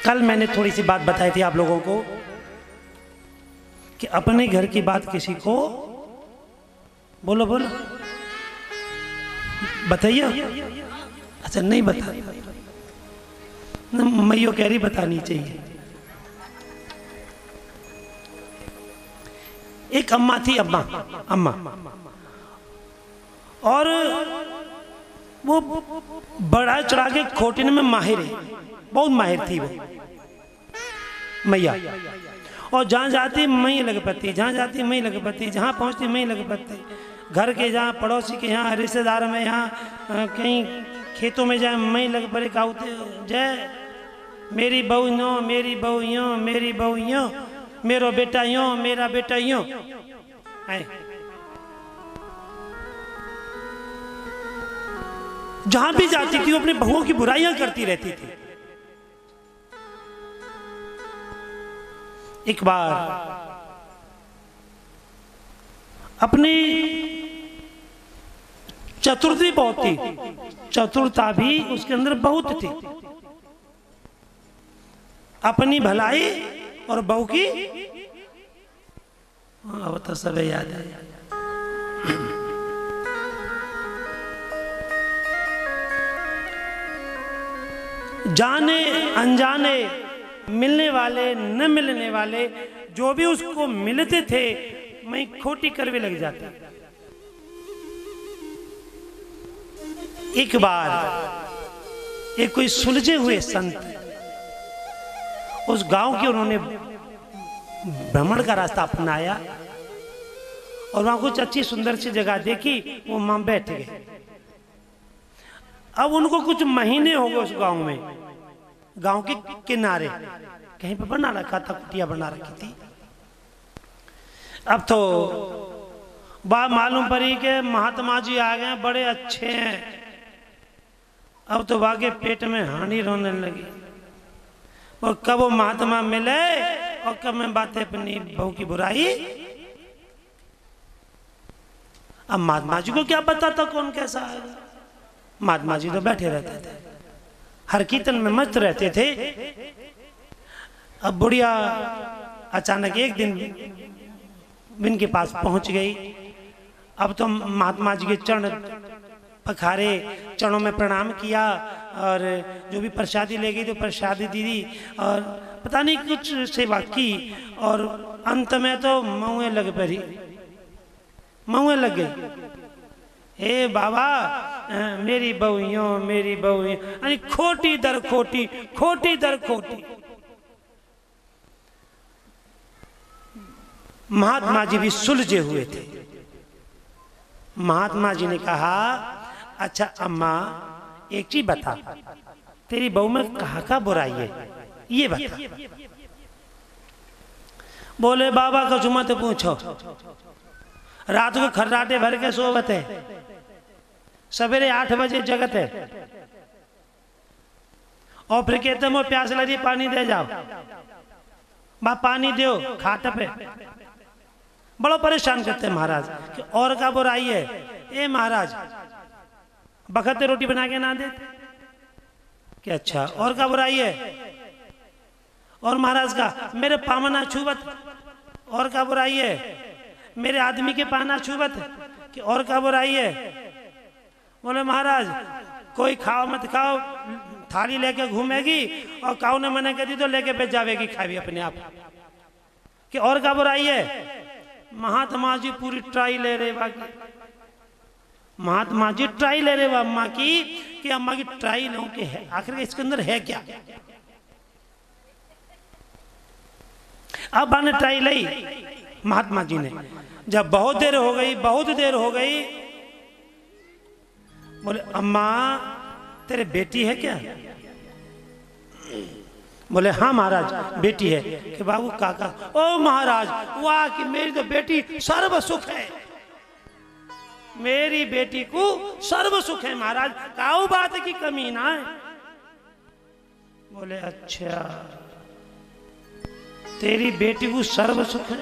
कल मैंने थोड़ी सी बात बताई थी आप लोगों को कि अपने घर की बात किसी को बोलो बोलो बताइए। अच्छा नहीं बता, मैयो कह रही बतानी चाहिए। एक अम्मा थी, अम्मा और वो बड़ा चढ़ा के खोटने में माहिर है, बहुत माहिर थी वो मैया। और जहाँ जाती मई लग पत्ती, जहाँ जाती मई लग पत्ती, जहाँ पहुँचती मई लग पत्ती। घर के जहाँ पड़ोसी के यहाँ रिश्तेदार में यहाँ कहीं खेतों में जाए मई लग पड़े काउते जय मेरी बहू यो, मेरी बहू यो, मेरी बहू यो, मेरो बेटा यो, मेरा बेटा यो। जहां भी जाती थी वो अपनी बहुओं की बुराइयां करती रहती थी। एक बार अपनी चतुर्थी बहुत थी, चतुरता भी उसके अंदर बहुत थी। अपनी भलाई और बहू की, अब तो सब याद है। जाने अनजाने, मिलने वाले न मिलने वाले, जो भी उसको मिलते थे मैं खोटी करवे लग जाती। एक बार एक कोई सुलझे हुए संत उस गांव के, उन्होंने भ्रमण का रास्ता अपनाया और वहां कुछ अच्छी सुंदर सी जगह देखी, वो मां बैठ गए। अब उनको कुछ महीने हो गए उस गांव में, गांव के किनारे कहीं पर बना रखा था, कुटिया बना रखी थी। अब तो बात मालूम पड़ी कि महात्मा जी आ गए, बड़े अच्छे हैं। अब तो वाके पेट में हानि रोने लगी। और कब वो महात्मा मिले और कब मैं बातें अपनी बहू की बुराई। अब महात्मा जी को क्या पता था कौन कैसा है। महात्मा जी तो बैठे रहते थे, हर कीर्तन में मस्त रहते थे। अब बुढ़िया अचानक एक दिन इनके पास पहुंच गई। अब तो महात्मा जी के चरण पखारे, चरणों में प्रणाम किया और जो भी प्रसादी ले गई तो प्रसादी दी और पता नहीं कुछ सेवा की। और अंत में तो मऊए लग पड़ी, मऊए लग गई। हे बाबा मेरी बहू यो, मेरी बहू यो, यानी खोटी दर खोटी, खोटी दर खोटी। महात्मा जी भी सुलझे हुए थे। महात्मा जी ने कहा, अच्छा अम्मा एक चीज बता, तेरी बहू में कहाँ का बुराई है ये बता। बोले बाबा को मत पूछो, रात को खर्राटे भर के सोवत है, सवेरे 8 बजे जगत है और फिर कहते मैं प्यास लगी पानी दे जाओ, बा पानी दो खाट पे। बड़ा परेशान करते महाराज कि और का बुराई है। ए महाराज बखते रोटी बना के ना दे कि अच्छा और का बुराई है। और महाराज का मेरे पामना छुबत, और का बुराई है। मेरे आदमी के पाना छुबत कि और का बुराई है। बोले महाराज कोई खाओ मत खाओ, थाली लेके घूमेगी और काऊ ने मना कर दी तो लेके बेच जावेगी, खावी अपने आप कि और का बुराई है। महात्मा जी पूरी ट्राई ले रहे बाकी, महात्मा जी ट्राई ले रहे अम्मा की कि अम्मा की ट्राई लो कि है आखिर इसके अंदर है क्या। अब आने ट्राई ली महात्मा जी ने। जब बहुत देर हो गई, बहुत देर हो गई, बोले अम्मा तेरे बेटी है क्या। बोले हाँ महाराज बेटी है। कि बाबू काका, ओ महाराज वाह कि मेरी तो बेटी सर्व सुख है, मेरी बेटी को सर्व सुख है महाराज, काऊ बात की कमी ना है। बोले अच्छा तेरी बेटी को सर्व सुख है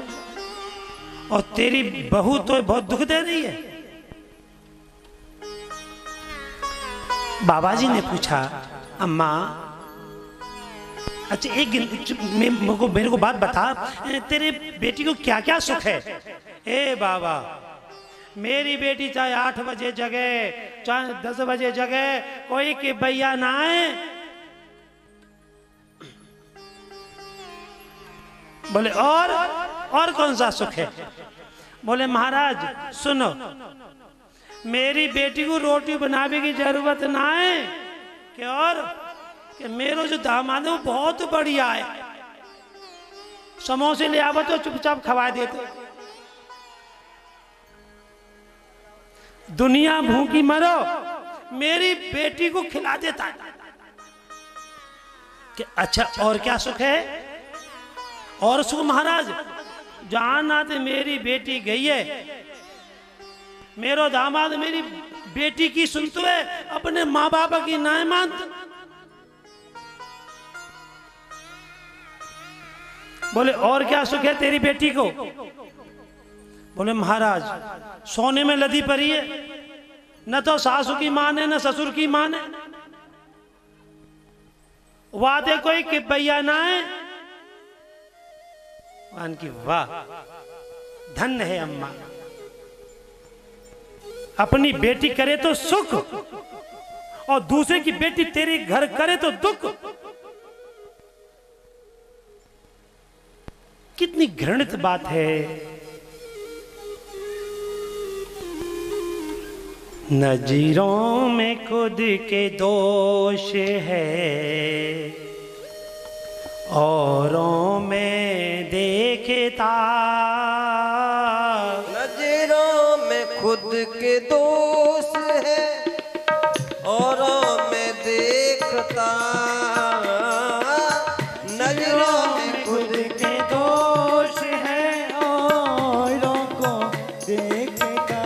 और तेरी बहू तो बहुत दुख दे रही है। बाबा जी ने पूछा अम्मा अच्छा मेरे को बात बता, तेरे बेटी को क्या क्या सुख है? ए बाबा, मेरी बेटी चाहे 8 बजे जगे, चाहे 10 बजे जगे, कोई कि भैया ना आए। बोले और कौन सा सुख है? बोले महाराज सुनो, मेरी बेटी को रोटी बनाने की जरूरत ना है कि मेरा जो दामाद है वो बहुत बढ़िया है, समोसे ले आवा तो चुपचाप खवा देते, दुनिया भूखी मरो, मेरी बेटी को खिला देता है। कि अच्छा और क्या सुख है? और सुख महाराज, जहां नाते मेरी बेटी गई है, मेरो दामाद मेरी बेटी की सुनते है, अपने माँ बाप की ना मानते। बोले और क्या सुख है तेरी बेटी को? बोले महाराज सोने में लदी पड़ी है, न तो सासू की मान है न ससुर की मान है, वादे कोई कि भैया ना है। की वाह, धन्य है अम्मा, अपनी बेटी करे तो सुख और दूसरे की बेटी तेरे घर करे तो दुख। कितनी घृणित बात है। नजरों में खुद के दोष है, औरों में देखता। नजरों में खुद के दोष है, औरों में देखता। नजरों में खुद के दोष है, औरों को देखता।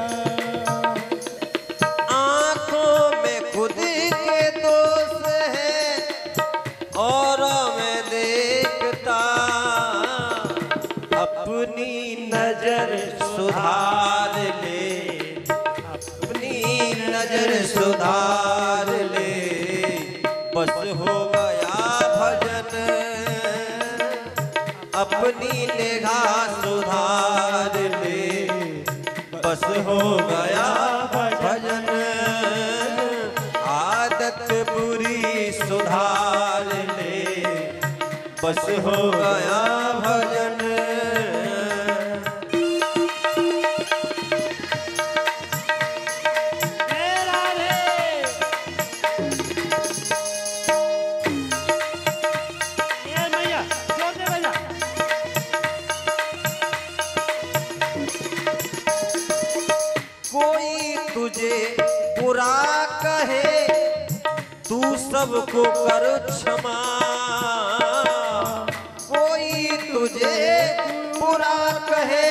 आंखों में खुद के दोष है, औरों में देखता। अपनी नजर सुधार ले, अपनी नजर सुधार ले, बस हो गया भजन। अपनी निगाह सुधार ले, बस हो गया भजन। आदत बुरी सुधार ले, बस हो गया भजन। कोई तुझे बुरा कहे, तू सबको कर क्षमा। कोई तुझे बुरा कहे,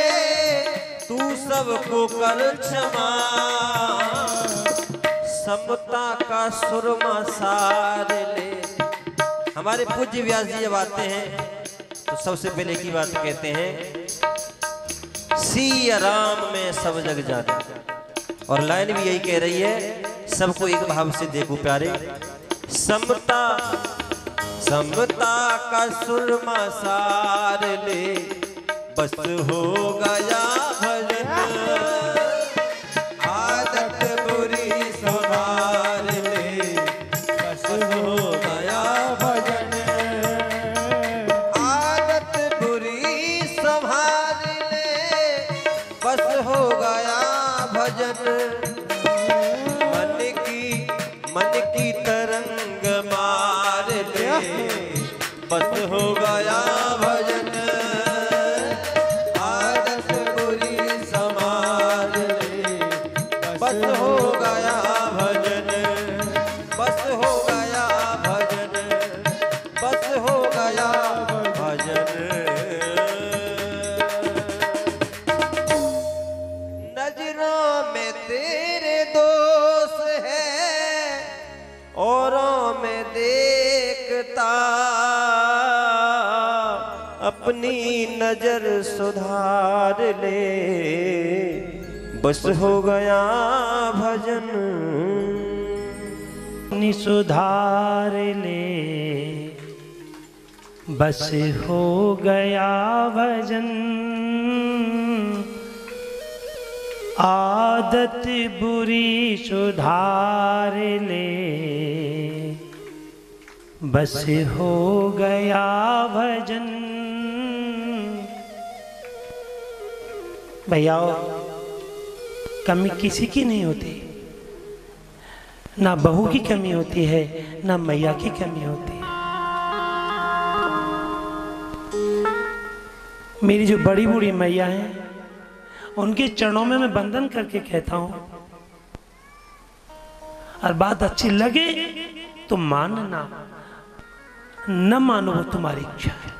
तू सबको कर क्षमा। समता का सुरमा सार ले। हमारे पूज्य व्यास जी जब आते हैं तो सबसे पहले की बात कहते हैं, सिया राम में सब जग जाने। और लाइन भी यही कह रही है, सबको एक भाव से देखो प्यारे। समता समता का सुरमा सार ले, बस हो गया भजन। आदत बुरी सुधार ले, बस हो गया भजन। आदत बुरी संभाल ले, बस हो गया भजन। मन की तरंग मार ले, बस हो गया भजन। आदत बुरी संभाल ले, बस हो गया भजन। बस हो गया भजन, बस हो गया भजन। नजरों में तेरे दोष है, औरों में देखता। अपनी नजर सुधार ले, बस हो गया भजन। अपनी सुधार ले, बस हो गया भजन आदत बुरी सुधार ले, बस हो गया भजन। भैया कमी किसी की नहीं होती, ना बहू की कमी होती है ना मैया की कमी होती है। मेरी जो बड़ी बूढ़ी मैया हैं उनके चरणों में मैं बंधन करके कहता हूं, और बात अच्छी लगे तो मानना, न मानो वो तुम्हारी इच्छा है।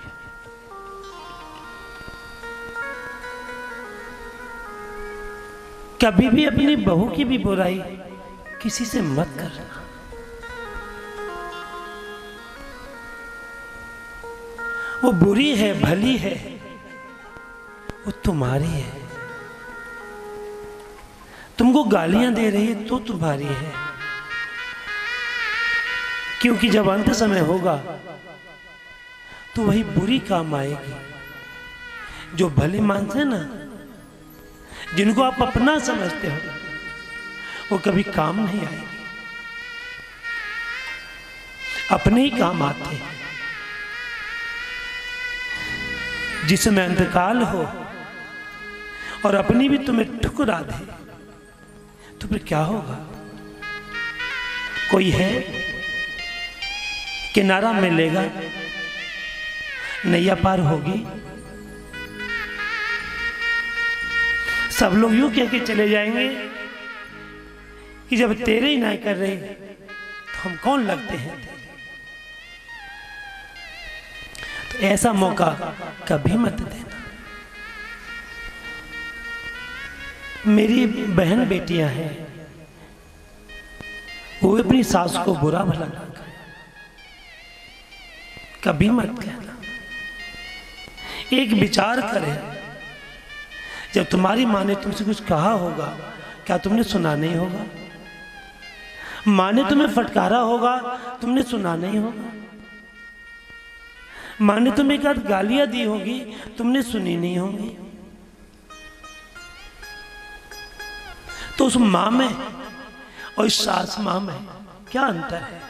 कभी भी अपनी बहू की भी बुराई किसी से मत करना। वो बुरी है भली है, वो तुम्हारी है। तुमको गालियां दे रही है तो तुम्हारी है, क्योंकि जब अंत समय होगा तो वही बुरी काम आएगी। जो भले मानते हैं ना, जिनको आप अपना समझते हो, वो कभी काम नहीं आएगी, अपने ही काम आते हैं। जिसमें अंतकाल हो और अपनी भी तुम्हें ठुकरा दे तो फिर क्या होगा? कोई है किनारा मिलेगा, नैया पार होगी। सब लोग यूं कह के चले जाएंगे कि जब तेरे ही ना कर रहे तो हम कौन लगते हैं। तो ऐसा मौका कभी मत देना। मेरी बहन बेटियां हैं, वो अपनी सास को बुरा भला ना कहे, कभी मत कहना। एक विचार करें, जब तुम्हारी माँ ने तुमसे कुछ कहा होगा, क्या तुमने सुना नहीं होगा? माँ ने तुम्हें फटकारा होगा, तुमने सुना नहीं होगा? माँ ने तुम्हें एक आध गालियां दी होगी, तुमने सुनी नहीं होगी? तो उस माँ में और इस सास माँ में क्या अंतर है?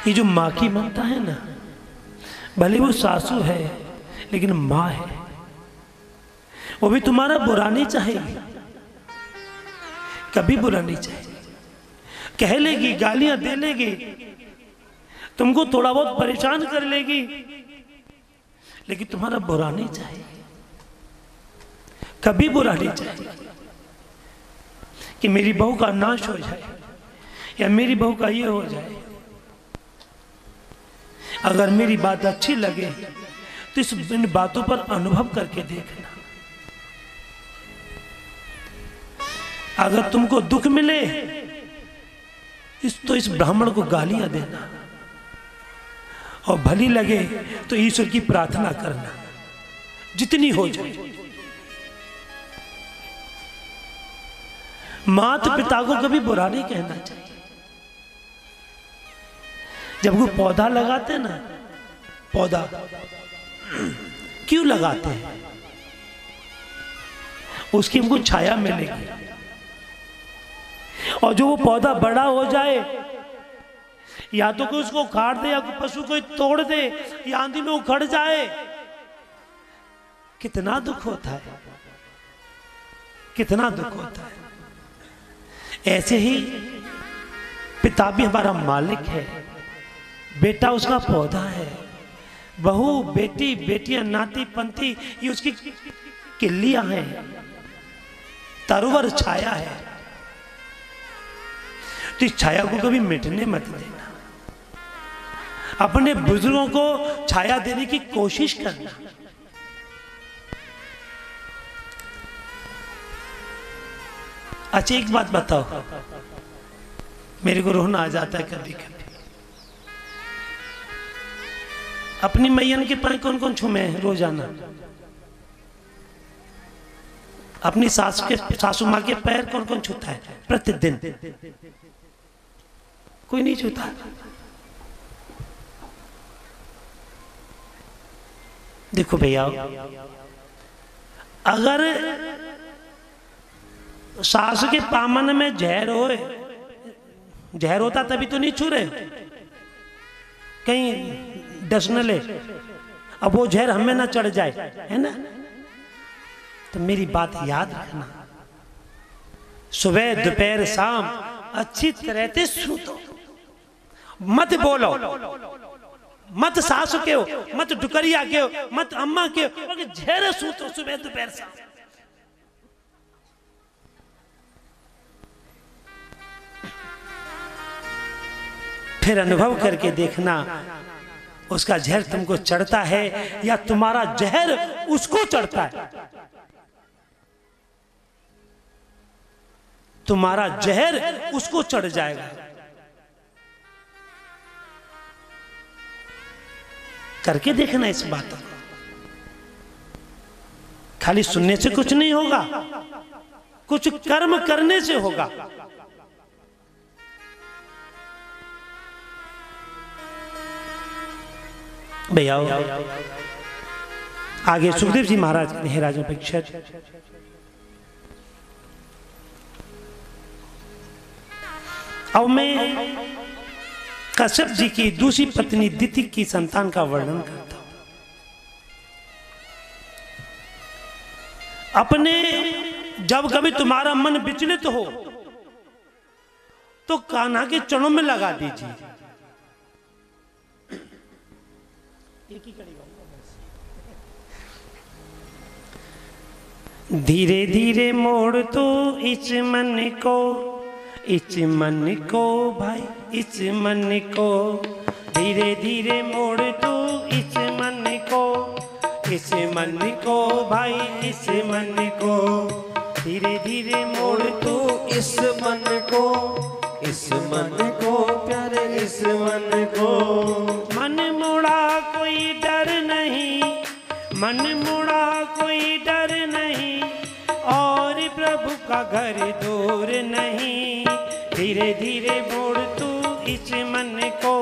ये जो माँ की ममता है ना, भले वो सासू है लेकिन माँ है। वो भी तुम्हारा बुरा नहीं चाहेगी, कभी बुरा नहीं चाहेगी। कह लेगी, गालियां दे लेगी, तुमको थोड़ा बहुत परेशान कर लेगी, लेकिन तुम्हारा बुरा नहीं चाहेगी, कभी बुरा नहीं चाहेगी कि मेरी बहू का नाश हो जाए या मेरी बहू का ये हो जाए। अगर मेरी बात अच्छी लगे तो इन बातों पर अनुभव करके देखना। अगर तुमको दुख मिले तो इस ब्राह्मण को गालियां देना, और भली लगे तो ईश्वर की प्रार्थना करना, जितनी हो जाए। माता पिता को कभी बुरा नहीं कहना चाहिए। जब वो पौधा लगाते ना, पौधा क्यों लगाते हैं? उसकी हमको छाया मिलेगी, और जो वो पौधा बड़ा हो जाए, या तो कोई उसको उखाड़ दे या पशु कोई तोड़ दे या आंधी में उखड़ जाए, कितना दुख होता है, कितना दुख होता है। ऐसे ही पिता भी हमारा मालिक है, बेटा उसका पौधा है, बहू बेटी बेटियां नाती पंथी ये उसकी किल्लियां हैं, तरुवर छाया है। तो इस छाया को कभी मिटने मत देना। अपने बुजुर्गों को छाया देने की कोशिश करना। अच्छा एक बात बताओ, मेरे को रोना आ जाता है कभी कभी। अपनी मैयन के पाए कौन कौन छूमे हैं रोजाना? अपनी सासू माँ के पैर कौन कौन छूता है प्रतिदिन? कोई नहीं छूता। देखो भैया, अगर सास के पामन में जहर होता तभी तो नहीं छू रहे, कहीं डस न ले, अब वो जहर हमें ना चढ़ जाए, है ना? तो मेरी बात याद रखना, सुबह दोपहर शाम अच्छी तरह से सूतो, मत बोलो, मत सासु के हो, मत डुकरिया के हो, मत अम्मा के हो, जहर सूतो सुबह दोपहर शाम। फिर अनुभव करके देखना उसका जहर तुमको चढ़ता है या तुम्हारा जहर उसको चढ़ता है। तुम्हारा जहर उसको चढ़ जाएगा। करके देखना इस बात को, खाली सुनने से कुछ नहीं होगा, कुछ कर्म करने से होगा। भैया आगे सुखदेव जी महाराज हे राजोपेक्षक, अब मैं कश्यप जी की दूसरी पत्नी दिति की संतान का वर्णन करता हूं। अपने जब कभी तुम्हारा मन विचलित हो तो कान्हा के चरणों में लगा दीजिए। धीरे धीरे मोड़ तो इस मन को, इस मन को भाई, इस मन को धीरे धीरे मोड़ तो इस मन को, इस मन को भाई, इस मन को धीरे धीरे मोड़ तो इस मन को, इस मन को प्यारे, इस मन को। मन मुड़ा कोई डर नहीं, मन मुड़ा कोई डर नहीं, और प्रभु का घर दूर नहीं। धीरे धीरे मोड़ तू इस मन को,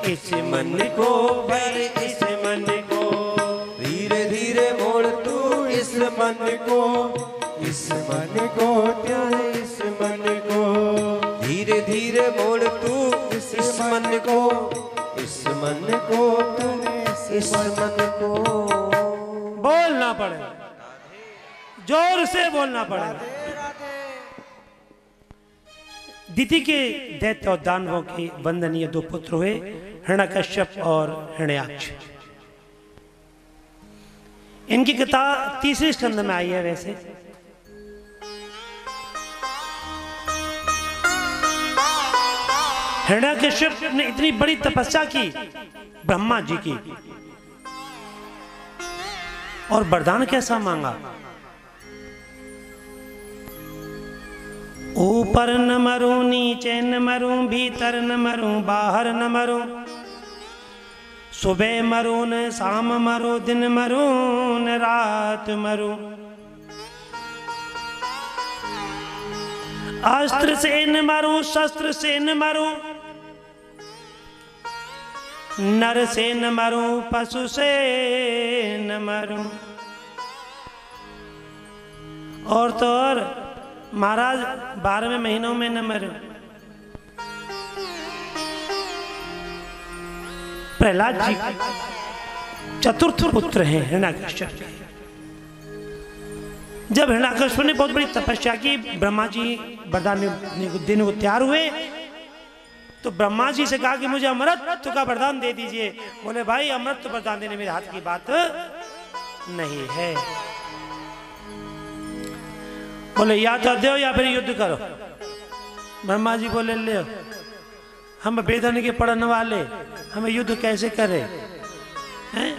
इस मन को भाई, इस मन को धीरे धीरे मोड़ तू इस मन को, इस मन को प्यारे, इस मन को धीरे धीरे मोड़ तू इस मन को, इस मन को प्यारे, इस मन को। बोलना पड़ेगा, जोर से बोलना पड़ेगा। दिति के दैत्य और दानवों के वंदनीय दो पुत्र हुए, हिरण्यकश्यप और हिरण्याक्ष। इनकी कथा तीसरे स्कंद में आई है। वैसे हिरण्यकश्यप ने इतनी बड़ी तपस्या की ब्रह्मा जी की, और वरदान कैसा मांगा? ऊपर न मरूं, नीचे न मरूं, भीतर न मरूं, बाहर न मरूं, सुबह मरूं न शाम मरूं, दिन मरूं न रात मरूं, अस्त्र से न मरूं, शस्त्र से न मरूं, नर से न मरूं, पशु से न मरूं। और तो और महाराज 12वें महीनों में न मरूं। प्रहलाद जी चतुर्थ पुत्र हैं हिरण्यकश्यप। जब हिरण्यकश्यप ने बहुत बड़ी तपस्या की, ब्रह्मा जी वरदान देने को तैयार हुए, तो ब्रह्मा जी से कहा कि मुझे अमृत का वरदान दे दीजिए। बोले भाई अमृत वरदान देने मेरे हाथ की बात नहीं है। बोले या तो दो या फिर युद्ध करो। ब्रह्मा जी बोले ले, हम वेदन के पढ़ने वाले, हमें युद्ध कैसे करे हैं?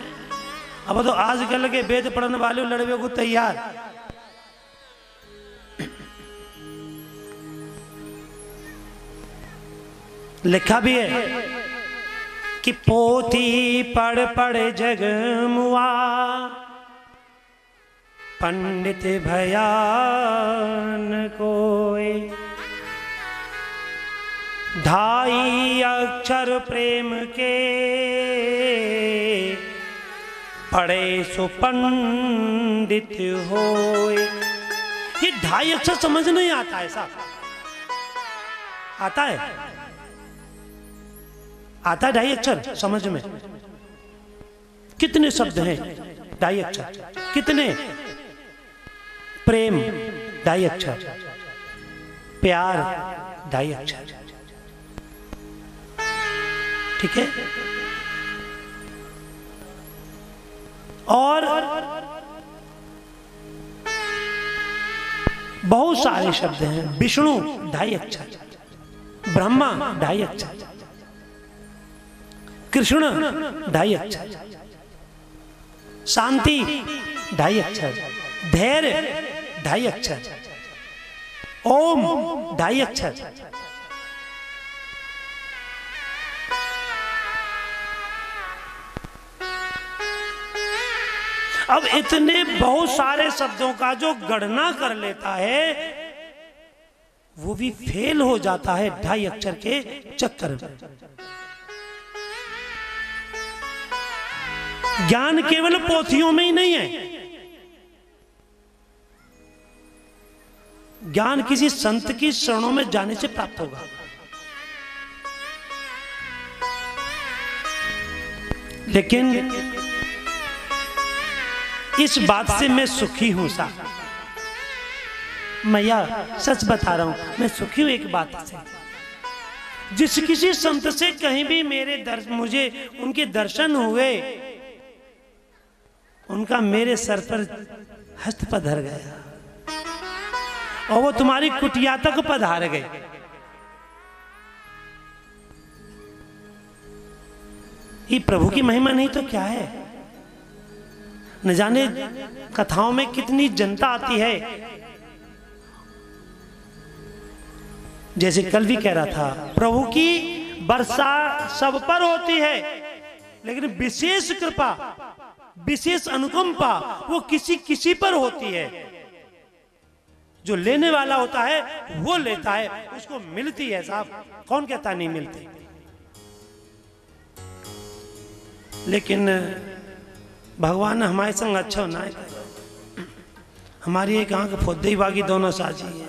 अब तो आजकल के वेद पढ़ने वाले लड़वे को तैयार। लिखा भी है कि पोथी पढ़ पढ़ जग मुआ, पंडित भयान कोय, ढाई अक्षर प्रेम के, पढ़े सो पंडित होय। ये ढाई अक्षर समझ नहीं आता है साहब, आता है? आता है ढाई अक्षर समझ में? कितने शब्द हैं ढाई अक्षर? कितने? प्रेम ढाई अक्षर, प्यार ढाई अक्षर, ठीक है? और बहुत सारे शब्द हैं। विष्णु ढाई अक्षर, ब्रह्मा ढाई अक्षर, कृष्ण ढाई अक्षर, शांति ढाई अक्षर, धैर्य ढाई अक्षर, ओम ढाई अक्षर। अब इतने बहुत सारे शब्दों का जो गणना कर लेता है वो भी फेल हो जाता है ढाई अक्षर के चक्कर में। ज्ञान केवल पोथियों में ही नहीं है, ज्ञान किसी संत की शरणों में जाने से प्राप्त होगा। लेकिन इस बात से मैं सुखी हूं साहब, मैया सच बता रहा हूं, मैं सुखी हूं एक बात से। जिस किसी संत से कहीं भी मुझे उनके दर्शन हुए, उनका मेरे सर पर हस्त पधर गया और वो तुम्हारी कुटिया तक पधार गए। ये प्रभु की महिमा नहीं तो क्या है? न जाने कथाओं में कितनी जनता आती है। जैसे कल भी कह रहा था, प्रभु की वर्षा सब पर होती है, लेकिन विशेष कृपा, विशेष अनुकंपा वो किसी किसी पर होती है। जो लेने वाला होता है वो लेता है, उसको मिलती है साहब। कौन कहता नहीं मिलती? लेकिन भगवान हमारे संग अच्छा ना है। हमारी एक आंख फुद्दी बाकी दोनों साझी है।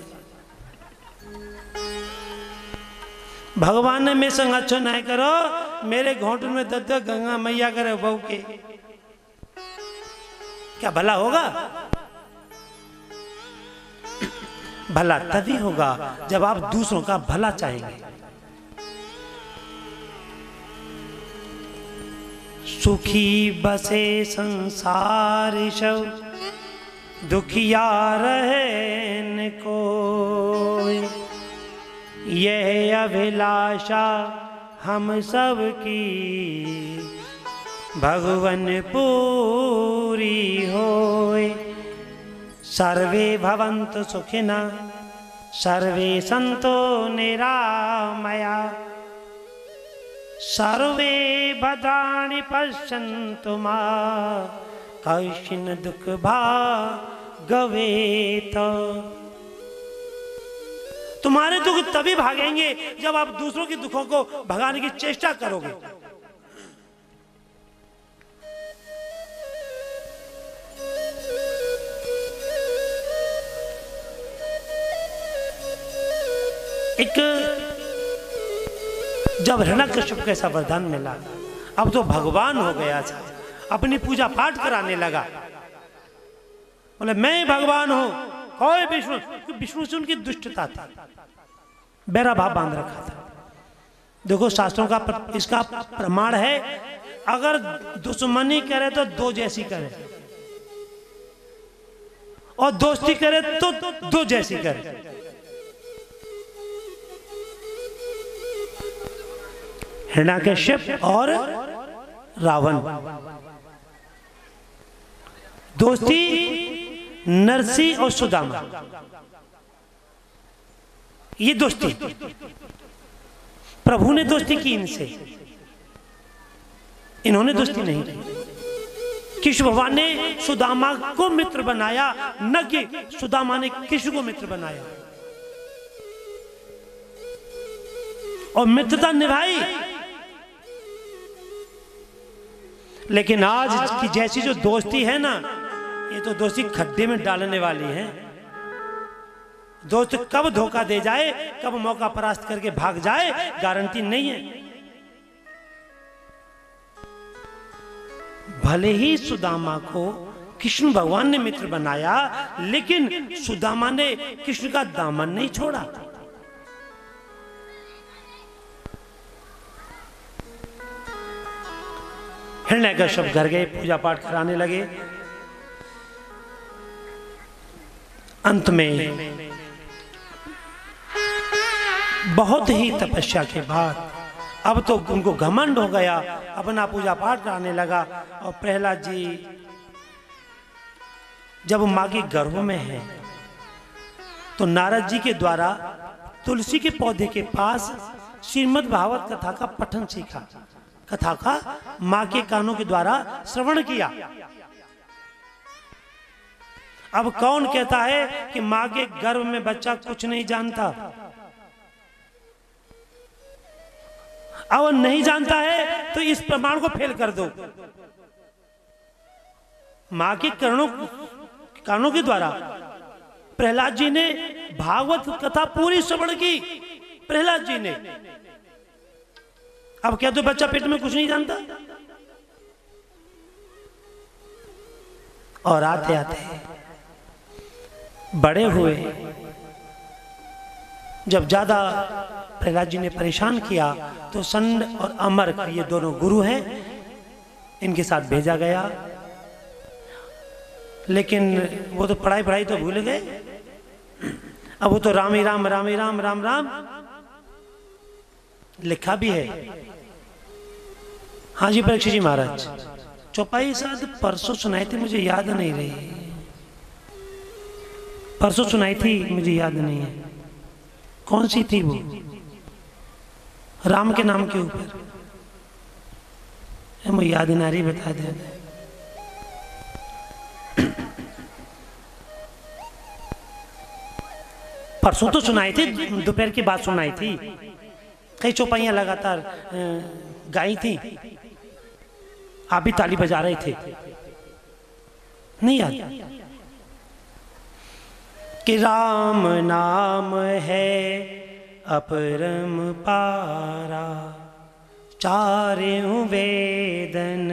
भगवान ने मेरे संग अच्छा ना करो, मेरे घोंट में दर्द गंगा मैया करे बहू के, क्या भला होगा? भला तभी होगा जब आप दूसरों का भला चाहेंगे। सुखी बसे संसार सब, दुखिया रहे न कोई, यह अभिलाषा हम सब की, भगवन पूरी होए। सर्वे भवन्तु सुखिना, सर्वे सन्तो निरामया, सर्वे भद्राणि पश्यन्तु मा कश्चिन दुःख भागवेत। तुम्हारे दुख तभी भागेंगे जब आप दूसरों के दुखों को भगाने की चेष्टा करोगे। एक जब हिरण्यकश्यप को ऐसा वरदान मिला, अब तो भगवान हो गया था, अपनी पूजा पाठ कराने लगा। बोले मैं भगवान हूं, कोई विष्णु, विष्णु से उनकी दुष्टता थी, बैरा भाव बांध रखा था। देखो शास्त्रों का इसका प्रमाण है, अगर दुश्मनी करे तो दो जैसी करे, और दोस्ती करे तो दो जैसी करे। हिरण्यकश्यप और रावण, दोस्ती नरसी और सुदामा, ये दोस्ती। प्रभु ने दोस्ती की इनसे, इन्होंने दोस्ती नहीं की। कृष्ण भगवान ने सुदामा को मित्र बनाया, न कि सुदामा ने कृष्ण को मित्र बनाया, और मित्रता निभाई। लेकिन आज की जैसी जो दोस्ती है ना, ये तो दोस्ती खड्डे में डालने वाली है। दोस्त कब धोखा दे जाए, कब मौका परास्त करके भाग जाए, गारंटी नहीं है। भले ही सुदामा को कृष्ण भगवान ने मित्र बनाया, लेकिन सुदामा ने कृष्ण का दामन नहीं छोड़ा। हिरण्यकश्यप घर गए, पूजा पाठ कराने लगे। अंत में बहुत ही तपस्या के बाद अब तो उनको घमंड हो गया, अपना पूजा पाठ कराने लगा। और प्रहलाद जी जब मां के गर्भ में है तो नारद जी के द्वारा तुलसी के पौधे के पास श्रीमद् भागवत कथा का पठन सीखा, कथा का मां के कानों के द्वारा श्रवण किया। अब कौन कहता है कि मां के गर्भ में बच्चा कुछ नहीं जानता? अब नहीं जानता है तो इस प्रमाण को फेल कर दो। मां के कानों के द्वारा प्रहलाद जी ने भागवत कथा पूरी श्रवण की। प्रहलाद जी ने, अब क्या तो बच्चा पेट में कुछ नहीं जानता? और आते आते बड़े हुए, जब ज्यादा प्रहलाद जी ने परेशान किया तो संड और अमर, ये दोनों गुरु हैं, इनके साथ भेजा गया। लेकिन वो तो पढ़ाई तो भूल गए। अब वो तो राम ही राम, राम ही राम, राम राम लिखा भी है। हाँ जी परीक्षित जी महाराज, चौपाई शायद परसों सुनाई थी, मुझे याद नहीं रही। परसों सुनाई थी, मुझे याद नहीं है कौन सी थी वो, राम के नाम के ऊपर, मुझे याद ना रही, बता दे। परसों तो सुनाई थी, दोपहर की बात सुनाई थी। कई चौपाइयां लगातार गाई थी, आप भी ताली बजा रहे थे, नहीं याद? कि राम नाम है अपरम पारा, चारों वेदन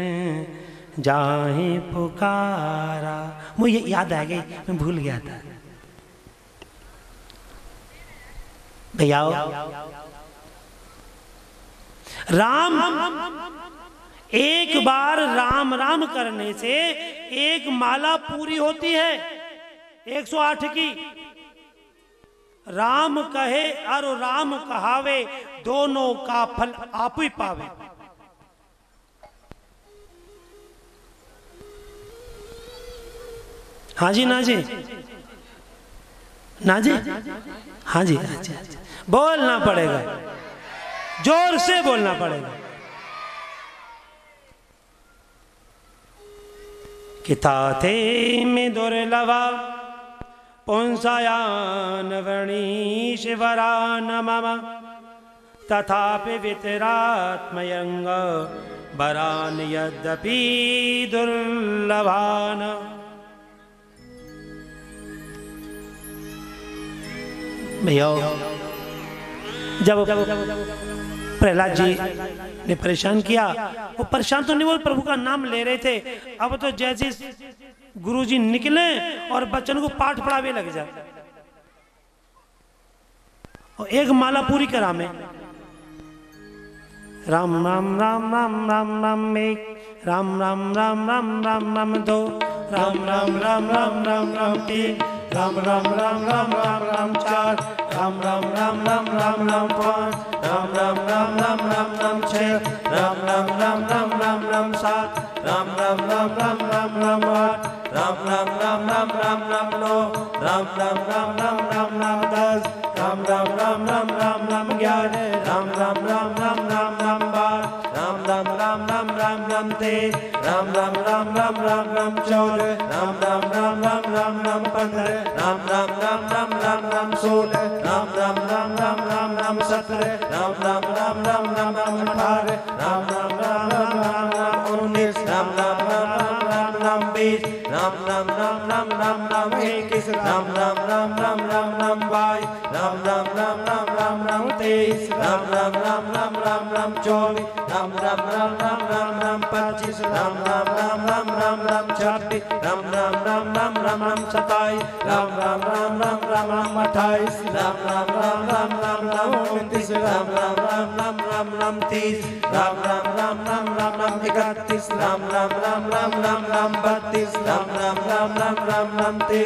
जाहे पुकारा। मुझे याद आ गई, मैं भूल गया था भैया। राम, एक बार राम राम करने से एक माला पूरी होती है 108 की। राम कहे और राम कहावे, दोनों का फल आप ही पावे। हाँ जी, ना जी, ना जी, हाँ जी, हाँ जी, बोलना पड़ेगा, जोर से बोलना पड़ेगा। किताते में दुर्लभा पुंसायान वृणीश्वरान मम, तथापि वितरात्मयंग वरान यद्यपि दुर्लभान। भैया जब प्रहलाद जी ने परेशान किया, वो परेशान तो नहीं, वो प्रभु का नाम ले रहे थे। अब तो जैसे गुरुजी निकले और बच्चन को पाठ पढ़ावे लग जाए, और एक माला पूरी करा में राम राम राम राम राम राम एक, राम राम राम राम राम राम दो, राम राम राम राम राम राम तीन, राम राम राम राम राम राम चार, राम राम राम राम राम राम पाँच, राम राम राम राम राम राम छः, राम राम राम राम राम राम सात, राम राम राम राम राम राम आठ, राम राम राम राम राम राम नौ, राम राम राम राम राम राम 10, राम राम राम राम राम राम 11, राम राम राम राम राम राम 12, राम राम राम राम राम राम राम तेज, राम राम राम राम राम राम 14, राम राम राम राम राम राम 15, राम राम राम राम राम राम 16, राम राम राम राम राम राम 17, राम राम राम राम राम राम 18, राम राम राम राम राम राम 19, राम राम राम राम राम राम 20, राम राम राम राम राम राम 21, राम राम राम राम राम राम 22, राम राम राम राम राम राम 23, राम राम राम राम राम राम 24, राम राम राम राम राम राम 25, राम राम राम राम राम राम 26, राम राम राम राम राम राम 27, राम राम राम राम राम राम 28, राम राम राम राम राम राम 29, राम राम राम राम राम राम 30, राम राम राम राम राम राम 31, राम राम राम राम राम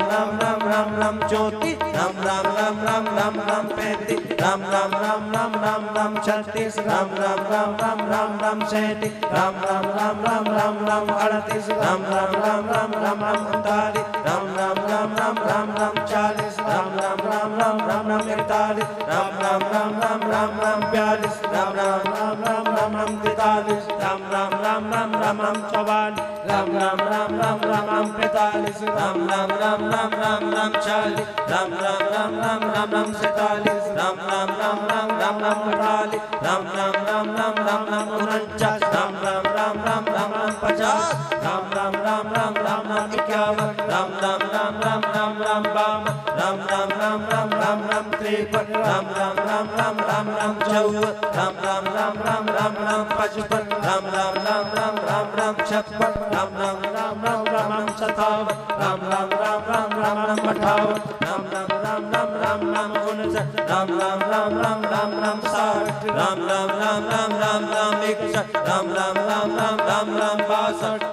राम 32, राम राम राम राम राम राम 33, राम राम राम राम राम राम 34, राम राम राम राम राम राम 35, राम राम राम राम राम राम 36, राम राम राम राम राम राम 37, राम राम राम राम राम राम 38, राम राम राम राम राम राम 39, राम राम राम राम राम राम 40, राम राम राम राम राम राम 41, राम राम राम राम राम राम 42, राम राम राम राम राम राम 43, राम राम राम राम राम राम 44, राम राम राम राम राम राम 45, राम राम राम राम राम राम 40, राम राम राम राम राम राम 47, राम राम राम राम राम राम 48, राम राम राम राम राम राम 49, राम राम राम राम राम राम 50, राम राम राम राम राम राम 51, राम राम राम राम राम राम 52, राम राम राम राम राम राम 53, राम राम राम राम राम राम 54, राम राम राम राम राम राम 55, राम राम राम राम राम राम 56, राम राम राम राम राम राम 57, राम राम राम राम राम राम 58, राम राम राम राम राम राम 59, राम राम राम राम राम राम 60, राम राम राम राम राम राम 61, राम राम राम राम राम राम 62,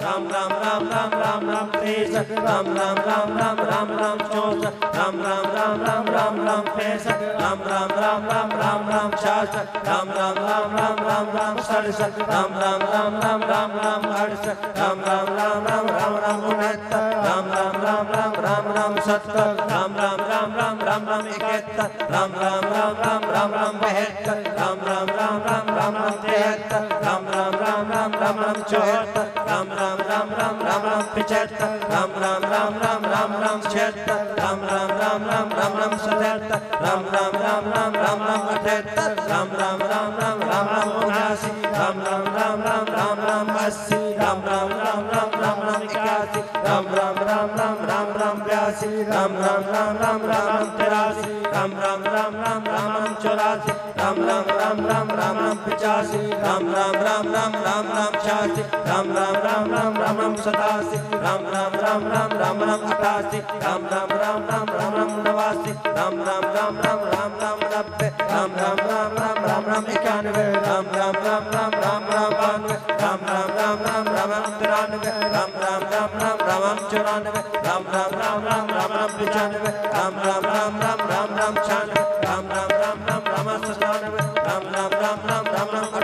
राम राम राम राम राम राम 63, राम राम राम राम राम राम 64, राम राम राम राम राम राम 65, राम राम राम राम राम राम 66, राम राम राम राम राम राम 67, राम राम राम राम राम राम 68, राम राम राम राम राम राम 69, राम राम राम राम राम राम 70, राम राम राम राम राम राम 71, राम राम राम राम राम राम 72, राम राम राम राम राम राम 73, राम राम राम राम राम राम 74, राम राम राम राम राम राम 75, राम राम राम राम राम राम 76, राम राम राम राम राम राम 77, राम राम राम राम राम राम 78, राम राम राम राम राम राम 79, राम राम राम राम राम राम 80, राम राम राम राम राम राम 81, राम राम राम राम राम राम 82, राम राम राम राम राम राम 83, राम राम राम राम राम राम 84, राम राम राम राम राम राम 85, राम राम राम राम राम राम 86, राम राम राम राम राम राम 87, राम राम राम राम राम राम 88, राम राम राम राम राम राम 89, राम राम राम राम राम राम 90, राम राम राम राम राम राम 91, राम राम राम राम राम राम 92, राम राम राम राम राम राम 93, राम राम राम राम राम राम 94, राम राम राम राम राम राम 95, राम राम राम राम राम राम 96, राम राम राम राम राम 97, राम राम राम राम राम राम 98,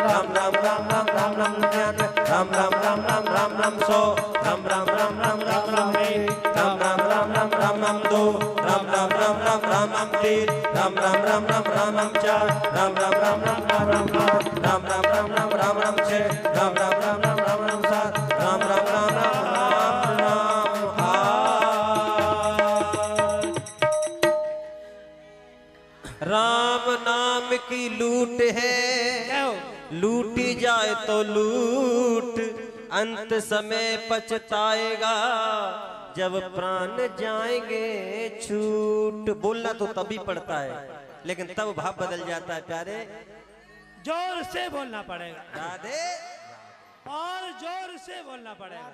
राम राम राम राम राम राम 99, राम राम राम राम राम राम 100, राम राम राम राम राम राम 1, राम राम राम राम राम राम 2, राम राम राम राम राम राम 3, राम राम राम राम राम राम 4, राम राम राम राम राम राम 5, राम राम राम राम राम राम 6, राम राम राम राम राम राम 7, राम राम राम राम राम राम 8। राम नाम की लूट है, लूटी जाए तो लूट, अंत समय पछताएगा जब प्राण जाएंगे छूट। बोलना तो तभी पड़ता है, लेकिन तब भाव बदल जाता है प्यारे। जोर से बोलना पड़ेगा राधे, और जोर से बोलना पड़ेगा।